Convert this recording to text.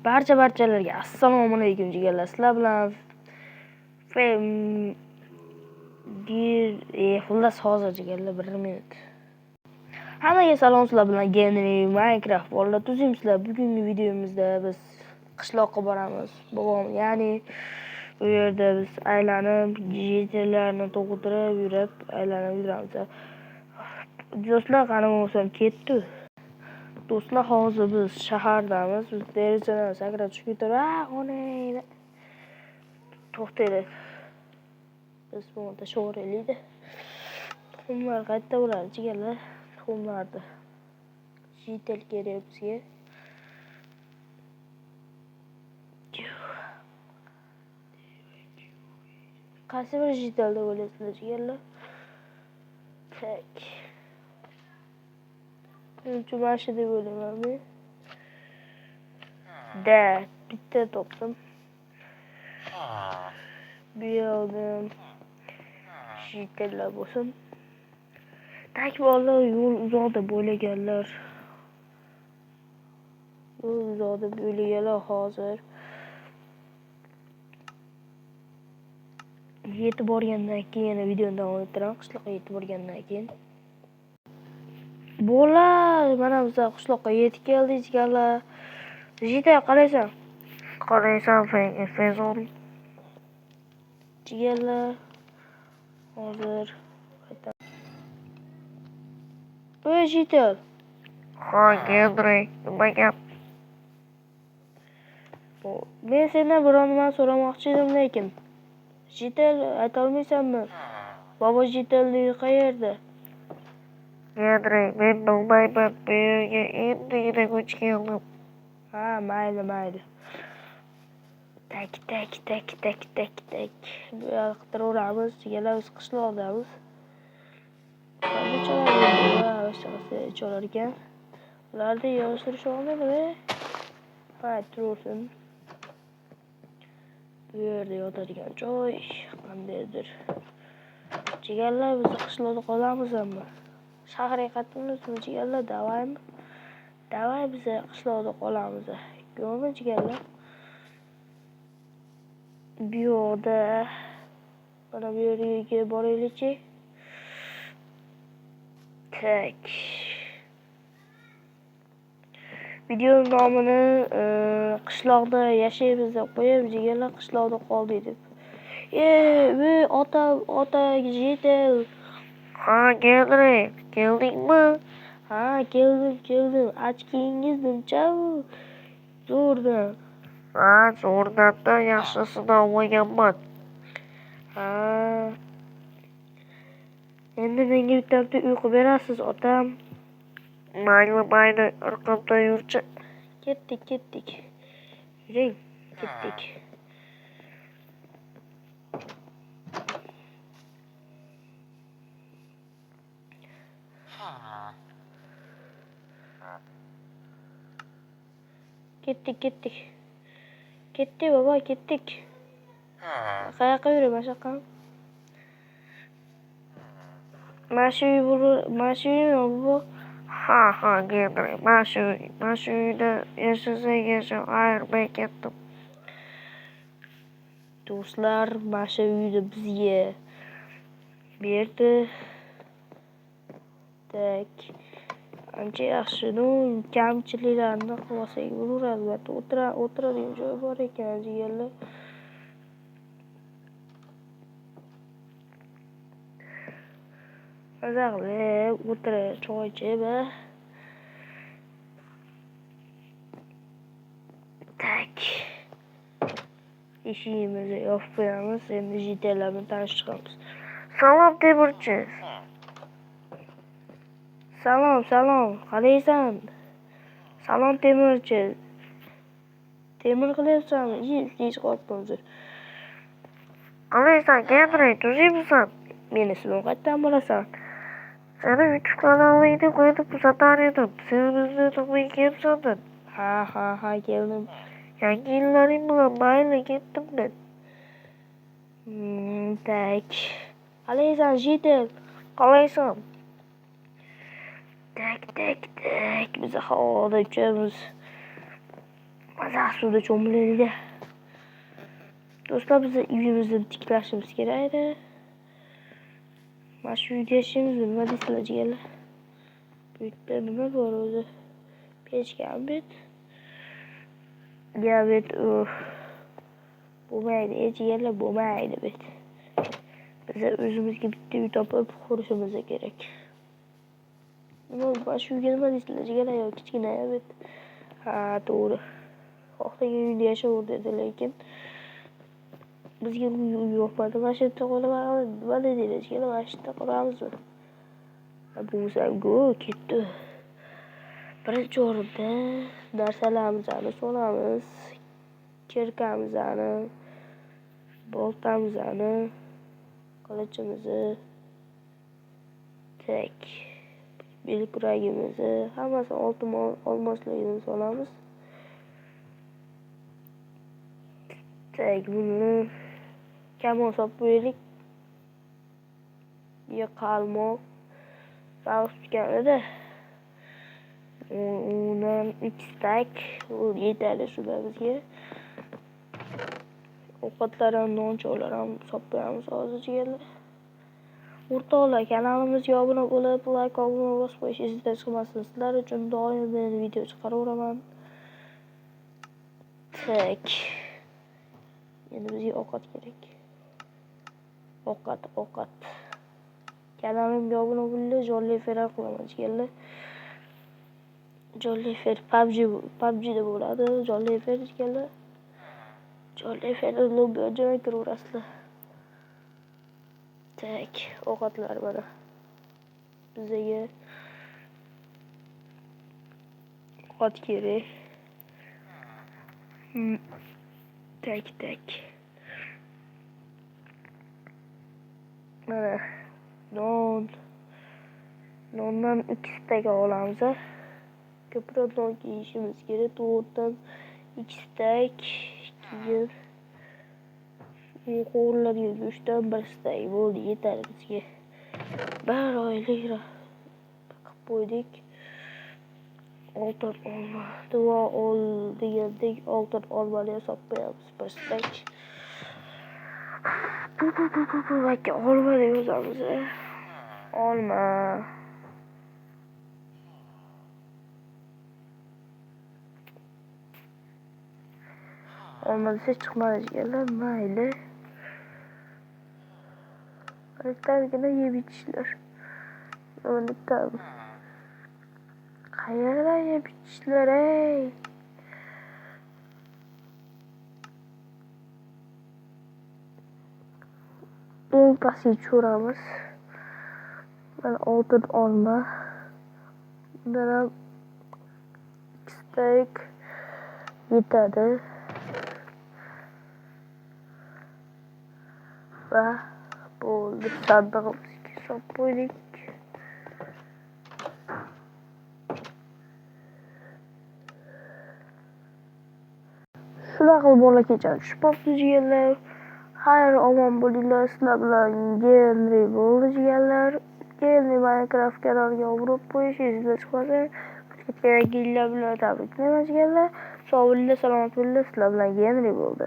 Barchalarga assalomu alaykum jigarlar. Sizlar bilan xullas hozir jigarlar 1 minut. Hammaga salom, sizlar bilan Genry Minecraft bolalar tuzimsizlar. Bugungi videomizda biz qishloqqa boramiz. Bobom, ya'ni bu yerda biz aylanib, jigarlarni to'g'dirib yurib, aylanib yuramiz. Do'stlar, qani bo'lsam ketdi. Do'stlar, hozir biz shahardamiz. Biz derazadan sakrab tushib ketib, onayni to'xtaylik. Biz buni tashaveraylik-da. Tuxumlar qayerda bo'ladi jigarlar? Tuxumlarni jitel kerak bizga. Qaysi bir jitelda bo'lasizlar jigarlar? Tak. Menimcha mana shu deb o'ylayman men. Da, bitta topdim. Bu yerdan jitellar bo'lsin. Tak bolalar, yo'l uzoqda bo'laganlar. Hozir yetib borgandan keyin yana videoni davom ettiraman. Qishloqqa yetib borgandan keyin. Bo'lar, mana biz qishloqqa yetib keldik jigarlar. Jitel qaraysan? Fezon. Jigarlar hozir jitel. Ha, Genry, nima gap? Men sendan biror nima so'ramoqchi edim, lekin jitel aytolmaysanmi? Bobo jitellik qayerda? Genry, men bilmayman. Bu yerga endigina ko'chib keldim. Ha, mayli. Tak. Bu yoqqa qidiraveramiz. Jigarlar, biz qishloqdamiz. Cho'lar ekan. Ularni yig'ishtirish olmaydimi? Ha, tursin. Bu yerda yotadigan joy qandaydir. Jigarlar, biz qishloqda qolamizmi? Shaharga qaytamizmi jigarlar? Davay biz qishloqda qolamiz. Ko'rmi jigarlar? Bu yoqda mana bu yerga boraylik-chi. Tak. Video nomini qishloqda yashaymiz deb qo'yib, jigarlar, qishloqda qoldik deb. Ota jitel. Ha, Genry, keldingmi? Ha, keldim. Ochkingiz nimcha zo'rdan? Ha, zo'rdan-da yaxshisini olganman. Ha. Endi menga bitta uyqu berasiz, otam. Mayli, orqamda yurchi. Ketdik. Yuring, ketdik. Ketdik baba, ketdik. Qayoqqa yuraman, shaqqa? Mana shu bu. Ha, Genry, mana shu uyda yashasang, ayirmay ketdim. Do'stlar, mana shu uyni bizga berdi. Tak. Ancha yaxshi. Kamchiliklarni qilmasak bo'laveradi. O'tiradigan joy bor ekan jigarlar. Maza qilib o'tirib, choy ichib. Tak. Eshigimizni yopib qo'yamiz. Endi jitellar bilan tanishib chiqamiz. Salom, temirchi. Salom. Qalaysan? Salom, temirchi. Temir qilyapsanmi? Hech qo'rqmaysiz. Qalaysan, Genry, tuzimsan? Meni ismim qayerdan bilasan? Seni YouTube kanalingni qo'yib kuzatar edim. Sen o'zini topmay kelibsan. Ha, keldim. Yangi yillaring bilan mayli ketdim men. Tak. Qalaysan, jitel? Qalaysan? Tak. Biz havoda uchamiz. Maza suvda cho'milaylik. Do'stlar, biz uyimizni tiklashimiz kerak edi. Mana shu uyda yashaymiz, nima deysizlar jigarlar? Bu yerda nima bor o'zi? Pechkam bet. Ya bet, bo'lmaydi, jigarlar bo'lmaydi bet. Biz o'zimizga bitta uy topib qurishimiz kerak. Mana shu uyga nima deysizlar jigarlar? Yo kichkina bet. Ha, to'g'ri. Xohlagan uyda yashayverdi, lekin bizga uy yo'qmadi. Mana shu yerda qolaman. Nima deydilar jigarlar? Mana shu yerda qolamizmi? Bu ketdi. Birinchi o'rinda narsalarimizni solamiz. Kirkamizni, boltamizni, qilichimizni, tek belkuragimizni, hammasini oltin olmosligini solamiz. Tek buni kamon solib qo'yaylik. Ya qalmoq baliq tutganida. Undan 2 stak yetadi shular bizga. Ovqatlar ham, non-choylar ham solib qo'yamiz hozir jigarlar. O'rtoqlar, kanalimizga obuna bo'lib, like obuna bosib qo'yishingizni hech qilmasin. Sizlar uchun doim men video chiqaraveraman. Tak. Endi bizga ovqat kerak. Ovqat. Kanalimga obuna bo'lib, jonli efir qilaman jigarlar. Jonli efir PUBG'da bo'ladi, jonli efir jigarlar. Jonli efirda lobbiga joy kiraverasizlar. Tak, ovqatlar mana. Bizga ovqat kerak. Tak. Mana nondan 2 stak olamiz. Ko'proq non yeyishimiz kerak. To'g'ridan 2 stak, keyin qo'g'irlarga go'shtdan 1 stak bo'ldi, yetadi bizga. 1 oylik qilib qo'ydik. Oltin olma, duo ol degandek oltin olmani yasab qo'yamiz 1 stak. Bakka olma deb yozamiz. Olma. Olma desa chiqmadi jigarlar, mayli. Bittagina yeb ichishlar. Bittami. Qayerdan yeb ichishlar, ey? Eng pastga tushiramiz. Mana oltin olma. Bundan ham 2 stak yetadi. Va bo'ldi. Sandig'imizga solib qo'ydik. Shunaqa qilib bola kechani tushib qolibdi jigarlar. Xayr, omon bo'linglar. Sizlar bilan Genri bo'ldi jigarlar. Genri Minecraft kanaliga obuna qo'yishingizni chiqmasin. Keraklilar bilan tabriklayman jigarlar. Sog' bo'linglar, salomat bo'linglar. Sizlar bilan Genri bo'ldi.